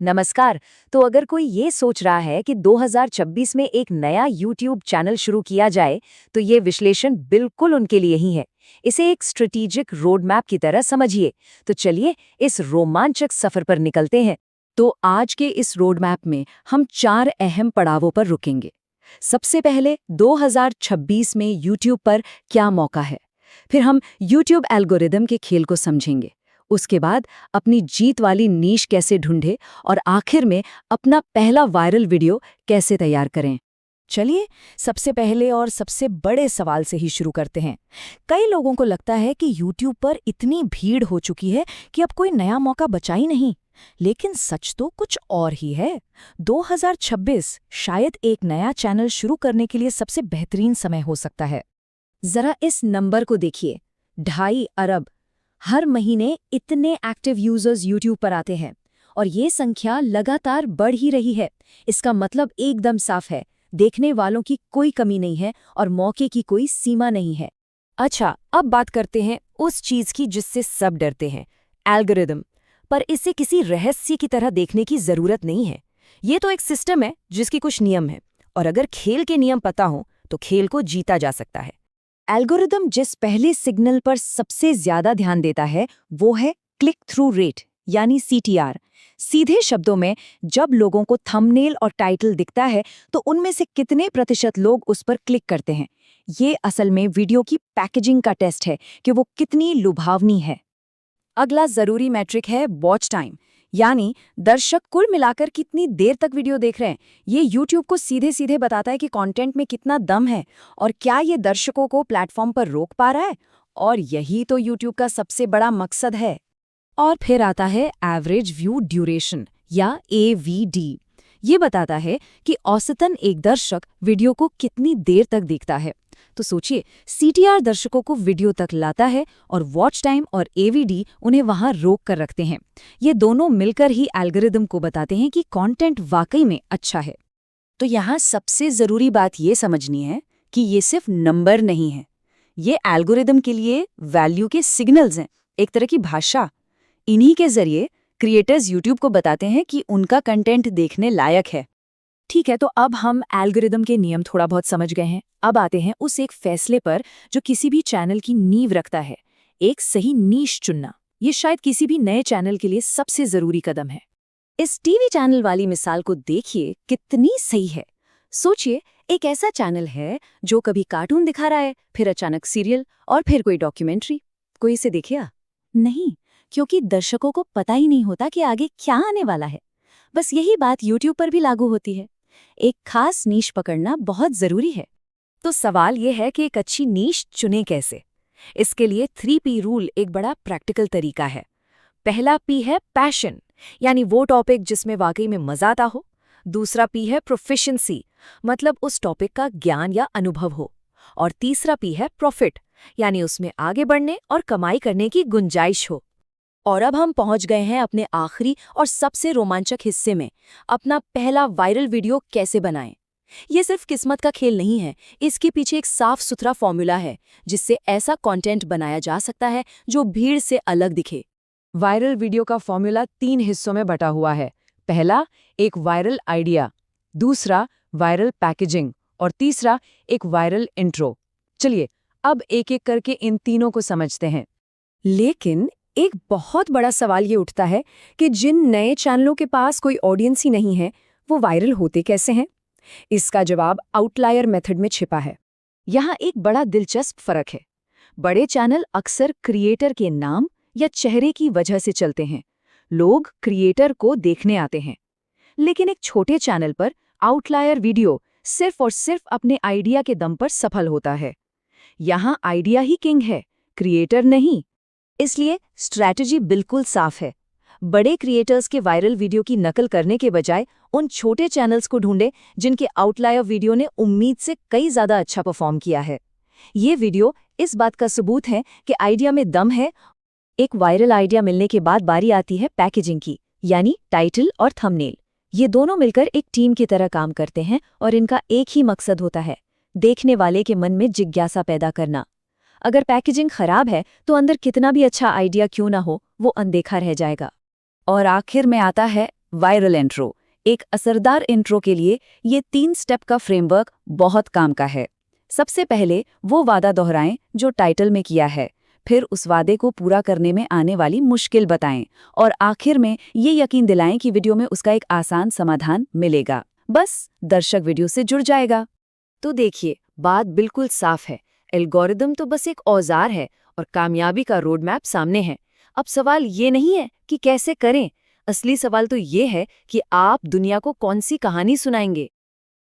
नमस्कार। तो अगर कोई ये सोच रहा है कि 2026 में एक नया YouTube चैनल शुरू किया जाए, तो ये विश्लेषण बिल्कुल उनके लिए ही है। इसे एक स्ट्रेटेजिक रोड मैप की तरह समझिए। तो चलिए इस रोमांचक सफर पर निकलते हैं। तो आज के इस रोड मैप में हम 4 अहम पड़ावों पर रुकेंगे। सबसे पहले 2026 में YouTube पर क्या मौका है। फिर हम YouTube एल्गोरिदम के खेल को समझेंगे। उसके बाद अपनी जीत वाली नीश कैसे ढूंढे और आखिर में अपना पहला वायरल वीडियो कैसे तैयार करें। चलिए सबसे पहले और सबसे बड़े सवाल से ही शुरू करते हैं। कई लोगों को लगता है कि YouTube पर इतनी भीड़ हो चुकी है कि अब कोई नया मौका बचा ही नहीं। लेकिन सच तो कुछ और ही है। 2026 शायद एक नया चैनल शुरू करने के लिए सबसे बेहतरीन समय हो सकता है। जरा इस नंबर को देखिए, 2.5 अरब। हर महीने इतने एक्टिव यूजर्स YouTube पर आते हैं और ये संख्या लगातार बढ़ ही रही है। इसका मतलब एकदम साफ है, देखने वालों की कोई कमी नहीं है और मौके की कोई सीमा नहीं है। अच्छा, अब बात करते हैं उस चीज की जिससे सब डरते हैं, एल्गोरिदम। पर इसे किसी रहस्य की तरह देखने की जरूरत नहीं है। ये तो एक सिस्टम है जिसकी कुछ नियम है, और अगर खेल के नियम पता हो तो खेल को जीता जा सकता है। एल्गोरिदम जिस पहले सिग्नल पर सबसे ज्यादा ध्यान देता है वो है क्लिक थ्रू रेट, यानी CTR। सीधे शब्दों में, जब लोगों को थंबनेल और टाइटल दिखता है तो उनमें से कितने प्रतिशत लोग उस पर क्लिक करते हैं। ये असल में वीडियो की पैकेजिंग का टेस्ट है कि वो कितनी लुभावनी है। अगला जरूरी मैट्रिक है वॉच टाइम, यानी दर्शक कुल मिलाकर कितनी देर तक वीडियो देख रहे हैं। ये YouTube को सीधे सीधे बताता है कि कंटेंट में कितना दम है और क्या ये दर्शकों को प्लेटफॉर्म पर रोक पा रहा है। और यही तो YouTube का सबसे बड़ा मकसद है। और फिर आता है एवरेज व्यू ड्यूरेशन, या AVD। ये बताता है कि औसतन एक दर्शक वीडियो को कितनी देर तक देखता है। तो सोचिए, CTR दर्शकों को वीडियो तक लाता है और वॉच टाइम और AVD उन्हें वहां रोक कर रखते हैं। ये दोनों मिलकर ही एल्गोरिदम को बताते हैं कि कंटेंट वाकई में अच्छा है। तो यहाँ सबसे जरूरी बात ये समझनी है कि ये सिर्फ नंबर नहीं है। ये एल्गोरिदम के लिए वैल्यू के सिग्नल्स हैं, एक तरह की भाषा। इन्हीं के जरिए क्रिएटर्स YouTube को बताते हैं कि उनका कंटेंट देखने लायक है। ठीक है, तो अब हम एल्गोरिदम के नियम थोड़ा बहुत समझ गए हैं। अब आते हैं उस एक फैसले पर जो किसी भी चैनल की नींव रखता है, एक सही नीश चुनना। ये शायद किसी भी नए चैनल के लिए सबसे जरूरी कदम है। इस टीवी चैनल वाली मिसाल को देखिए, कितनी सही है। सोचिए, एक ऐसा चैनल है जो कभी कार्टून दिखा रहा है, फिर अचानक सीरियल और फिर कोई डॉक्यूमेंट्री। कोई इसे देखेगा? नहीं, क्योंकि दर्शकों को पता ही नहीं होता कि आगे क्या आने वाला है। बस यही बात YouTube पर भी लागू होती है। एक खास नीश पकड़ना बहुत जरूरी है। तो सवाल ये है कि एक अच्छी नीश चुने कैसे। इसके लिए 3P रूल एक बड़ा प्रैक्टिकल तरीका है। पहला P है पैशन, यानी वो टॉपिक जिसमें वाकई में मजा आता हो। दूसरा P है प्रोफिशिएंसी, मतलब उस टॉपिक का ज्ञान या अनुभव हो। और तीसरा P है प्रॉफिट, यानी उसमें आगे बढ़ने और कमाई करने की गुंजाइश हो। और अब हम पहुंच गए हैं अपने आखिरी और सबसे रोमांचक हिस्से में, अपना पहला वायरल वीडियो कैसे बनाएं। ये सिर्फ किस्मत का खेल नहीं है, इसके पीछे एक साफ सुथरा फॉर्मूला है जिससे ऐसा कंटेंट बनाया जा सकता है जो भीड़ से अलग दिखे। वायरल वीडियो का फॉर्मूला 3 हिस्सों में बटा हुआ है। पहला, एक वायरल आइडिया। दूसरा, वायरल पैकेजिंग। और तीसरा, एक वायरल इंट्रो। चलिए अब एक एक करके इन तीनों को समझते हैं। लेकिन एक बहुत बड़ा सवाल ये उठता है कि जिन नए चैनलों के पास कोई ऑडियंस ही नहीं है, वो वायरल होते कैसे हैं? इसका जवाब आउटलायर मेथड में छिपा है। यहाँ एक बड़ा दिलचस्प फर्क है। बड़े चैनल अक्सर क्रिएटर के नाम या चेहरे की वजह से चलते हैं। लोग क्रिएटर को देखने आते हैं। लेकिन एक छोटे चैनल पर आउटलायर वीडियो सिर्फ और सिर्फ अपने आइडिया के दम पर सफल होता है। यहाँ आइडिया ही किंग है, क्रिएटर नहीं। इसलिए स्ट्रैटेजी बिल्कुल साफ है। बड़े क्रिएटर्स के वायरल वीडियो की नकल करने के बजाय उन छोटे चैनल्स को ढूंढें जिनके आउटलायर वीडियो ने उम्मीद से कई ज़्यादा अच्छा परफॉर्म किया है। ये वीडियो इस बात का सबूत है कि आइडिया में दम है। एक वायरल आइडिया मिलने के बाद बारी आती है पैकेजिंग की, यानी टाइटल और थंबनेल। ये दोनों मिलकर एक टीम की तरह काम करते हैं और इनका एक ही मकसद होता है, देखने वाले के मन में जिज्ञासा पैदा करना। अगर पैकेजिंग खराब है तो अंदर कितना भी अच्छा आइडिया क्यों ना हो, वो अनदेखा रह जाएगा। और आखिर में आता है वायरल इंट्रो। एक असरदार इंट्रो के लिए ये 3 स्टेप का फ्रेमवर्क बहुत काम का है। सबसे पहले वो वादा दोहराएं जो टाइटल में किया है, फिर उस वादे को पूरा करने में आने वाली मुश्किल बताएं, और आखिर में ये यकीन दिलाएं कि वीडियो में उसका एक आसान समाधान मिलेगा। बस दर्शक वीडियो से जुड़ जाएगा। तो देखिए, बात बिल्कुल साफ है। एल्गोरिदम तो बस एक औजार है और कामयाबी का रोड मैप सामने है। अब सवाल ये नहीं है कि कैसे करें, असली सवाल तो ये है कि आप दुनिया को कौन सी कहानी सुनाएंगे।